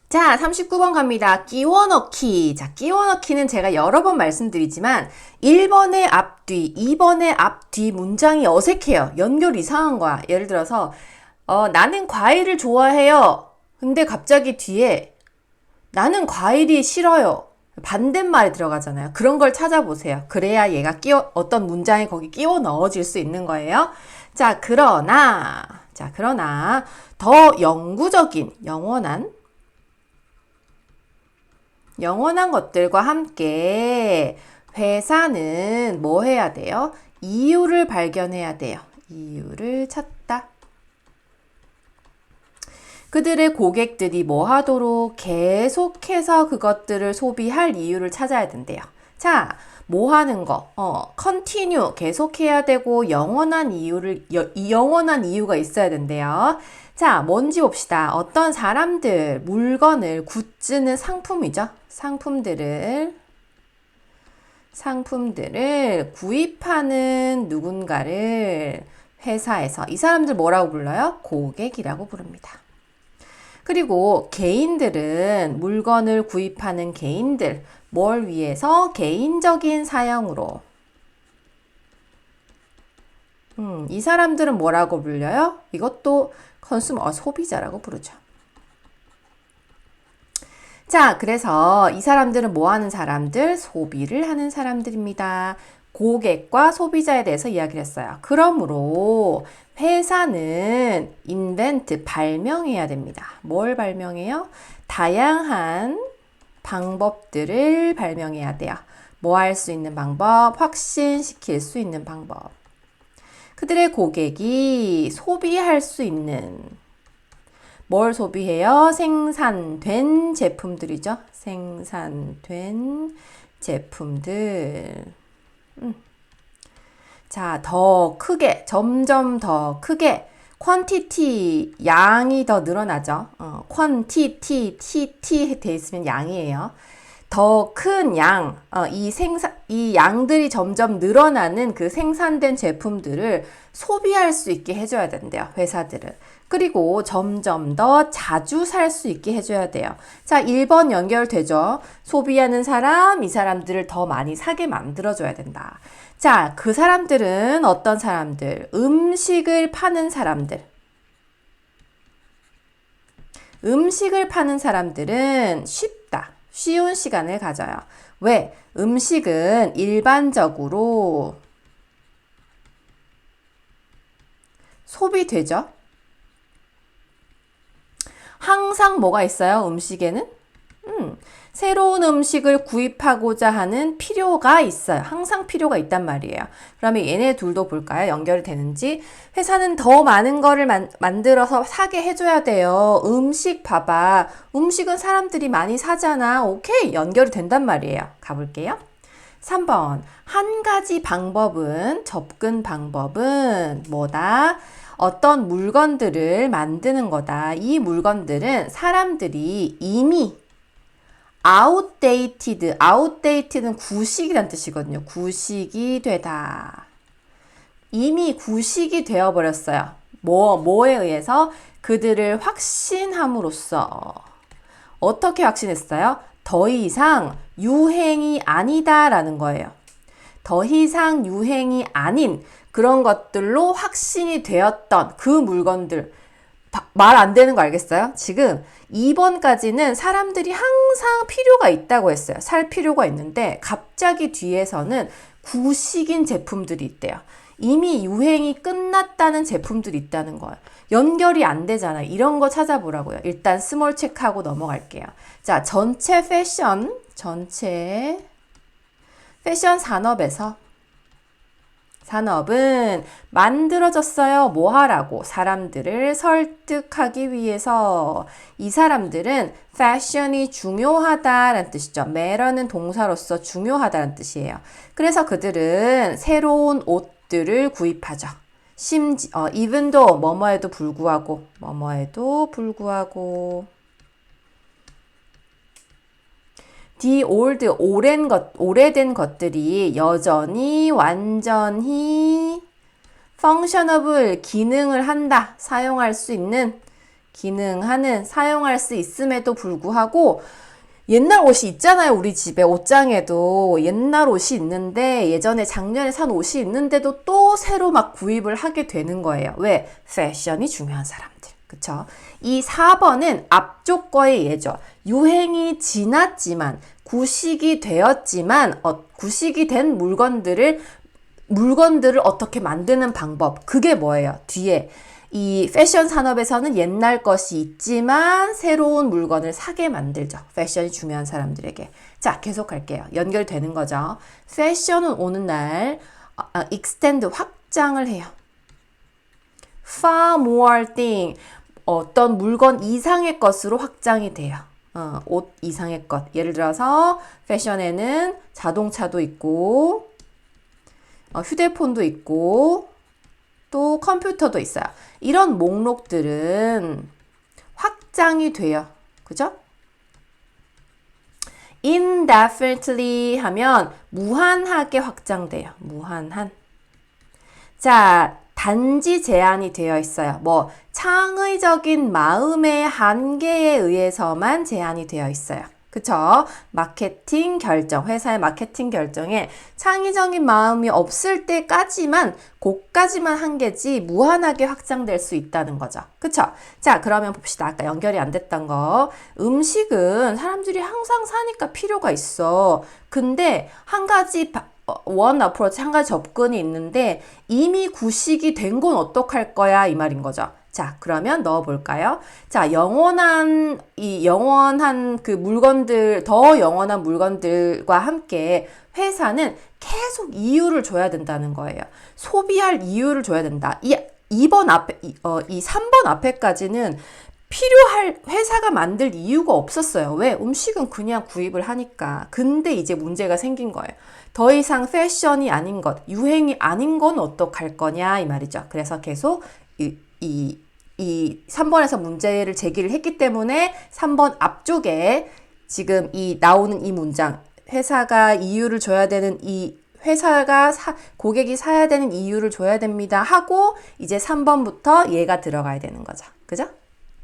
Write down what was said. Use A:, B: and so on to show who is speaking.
A: 자, 39번 갑니다. 끼워 넣기. 자, 끼워 넣기는 제가 여러 번 말씀드리지만 1번의 앞뒤, 2번의 앞뒤 문장이 어색해요. 연결이 이상한 거야. 예를 들어서 나는 과일을 좋아해요. 근데 갑자기 뒤에 나는 과일이 싫어요. 반대말이 들어가잖아요. 그런 걸 찾아보세요. 그래야 얘가 어떤 문장에 거기 끼워 넣어질 수 있는 거예요. 그러나 더 영구적인, 영원한 것들과 함께 회사는 뭐 해야 돼요? 이유를 발견해야 돼요. 이유를 찾다. 그들의 고객들이 뭐 하도록 계속해서 그것들을 소비할 이유를 찾아야 된대요. 자, 뭐 하는 거? continue, 계속해야 되고, 영원한 이유가 있어야 된대요. 자, 뭔지 봅시다. 어떤 사람들, 물건을, 굿즈는 상품이죠. 상품들을 구입하는 누군가를 회사에서, 이 사람들 뭐라고 불러요? 고객이라고 부릅니다. 그리고 개인들은 물건을 구입하는 개인들, 뭘 위해서? 개인적인 사용으로. 이 사람들은 뭐라고 불려요? 이것도 소비자라고 부르죠. 자, 그래서 이 사람들은 뭐 하는 사람들? 소비를 하는 사람들입니다. 고객과 소비자에 대해서 이야기를 했어요. 그러므로 회사는 invent, 발명해야 됩니다. 뭘 발명해요? 다양한 방법들을 발명해야 돼요. 뭐 할 수 있는 방법? 확신시킬 수 있는 방법. 그들의 고객이 소비할 수 있는 뭘 소비해요? 생산된 제품들이죠. 생산된 제품들. 자, 더 크게, 점점 더 크게, quantity, 양이 더 늘어나죠. quantity 돼 있으면 양이에요. 더 큰 양, 이 양들이 점점 늘어나는 그 생산된 제품들을 소비할 수 있게 해줘야 된대요, 회사들은. 그리고 점점 더 자주 살 수 있게 해줘야 돼요. 자, 1번 연결되죠? 소비하는 사람, 이 사람들을 더 많이 사게 만들어줘야 된다. 자, 그 사람들은 어떤 사람들? 음식을 파는 사람들. 음식을 파는 사람들은 쉽다. 쉬운 시간을 가져요. 왜? 음식은 일반적으로 소비되죠? 항상 뭐가 있어요? 음식에는? 새로운 음식을 구입하고자 하는 필요가 있어요. 항상 필요가 있단 말이에요. 그러면 얘네 둘도 볼까요? 연결이 되는지. 회사는 더 많은 거를 만들어서 사게 해줘야 돼요. 음식 봐봐. 음식은 사람들이 많이 사잖아. 오케이. 연결이 된단 말이에요. 가볼게요. 3번. 한 가지 접근 방법은 뭐다? 어떤 물건들을 만드는 거다. 이 물건들은 사람들이 이미 outdated는 구식이란 뜻이거든요. 구식이 되다. 이미 구식이 되어버렸어요. 뭐에 의해서? 그들을 확신함으로써. 어떻게 확신했어요? 더 이상 유행이 아니다라는 거예요. 더 이상 유행이 아닌 그런 것들로 확신이 되었던 그 물건들. 말 안 되는 거 알겠어요? 지금 2번까지는 사람들이 항상 필요가 있다고 했어요. 살 필요가 있는데 갑자기 뒤에서는 구식인 제품들이 있대요. 이미 유행이 끝났다는 제품들이 있다는 거예요. 연결이 안 되잖아요. 이런 거 찾아보라고요. 일단 스몰 체크하고 넘어갈게요. 자, 전체 패션 산업은 만들어졌어요. 뭐 하라고? 사람들을 설득하기 위해서. 이 사람들은 패션이 중요하다라는 뜻이죠. matter는 동사로서 중요하다는 뜻이에요. 그래서 그들은 새로운 옷들을 구입하죠. even though 뭐뭐에도 불구하고 the old, 오래된 것들이 여전히 완전히 functionable, 기능을 한다. 사용할 수 있는 기능하는, 사용할 수 있음에도 불구하고 옛날 옷이 있잖아요. 우리 집에 옷장에도 옛날 옷이 있는데 예전에 작년에 산 옷이 있는데도 또 새로 막 구입을 하게 되는 거예요. 왜? 패션이 중요한 사람들. 그쵸? 이 4번은 앞쪽 거의 예죠. 유행이 지났지만 구식이 되었지만 구식이 된 물건들을 어떻게 만드는 방법. 그게 뭐예요? 뒤에 이 패션 산업에서는 옛날 것이 있지만 새로운 물건을 사게 만들죠. 패션이 중요한 사람들에게. 자, 계속할게요. 연결되는 거죠. 패션은 오는 날 extend 확장을 해요. far more thing 어떤 물건 이상의 것으로 확장이 돼요. 옷 이상의 것. 예를 들어서 패션에는 자동차도 있고 휴대폰도 있고 또 컴퓨터도 있어요. 이런 목록들은 확장이 돼요. 그죠? indefinitely 하면 무한하게 확장돼요. 무한한. 자, 단지 제한이 되어 있어요. 뭐 창의적인 마음의 한계에 의해서만 제한이 되어 있어요. 그쵸? 마케팅 결정, 회사의 마케팅 결정에 창의적인 마음이 없을 때까지만, 그까지만 한계지 무한하게 확장될 수 있다는 거죠. 그쵸? 자, 그러면 봅시다. 아까 연결이 안 됐던 거. 음식은 사람들이 항상 사니까 필요가 있어. 근데 한 가지 원 어프로치, 한 가지 접근이 있는데 이미 구식이 된 건 어떡할 거야 이 말인 거죠. 자, 그러면 넣어볼까요? 자, 영원한 그 물건들, 더 영원한 물건들과 함께 회사는 계속 이유를 줘야 된다는 거예요. 소비할 이유를 줘야 된다. 이 3번 앞에까지는 필요할, 회사가 만들 이유가 없었어요. 왜? 음식은 그냥 구입을 하니까. 근데 이제 문제가 생긴 거예요. 더 이상 패션이 아닌 것, 유행이 아닌 건 어떡할 거냐 이 말이죠. 그래서 계속 이 3번에서 문제를 제기를 했기 때문에 3번 앞쪽에 지금 나오는 이 문장, 회사가 이유를 줘야 되는 고객이 사야 되는 이유를 줘야 됩니다 하고 이제 3번부터 얘가 들어가야 되는 거죠. 그죠?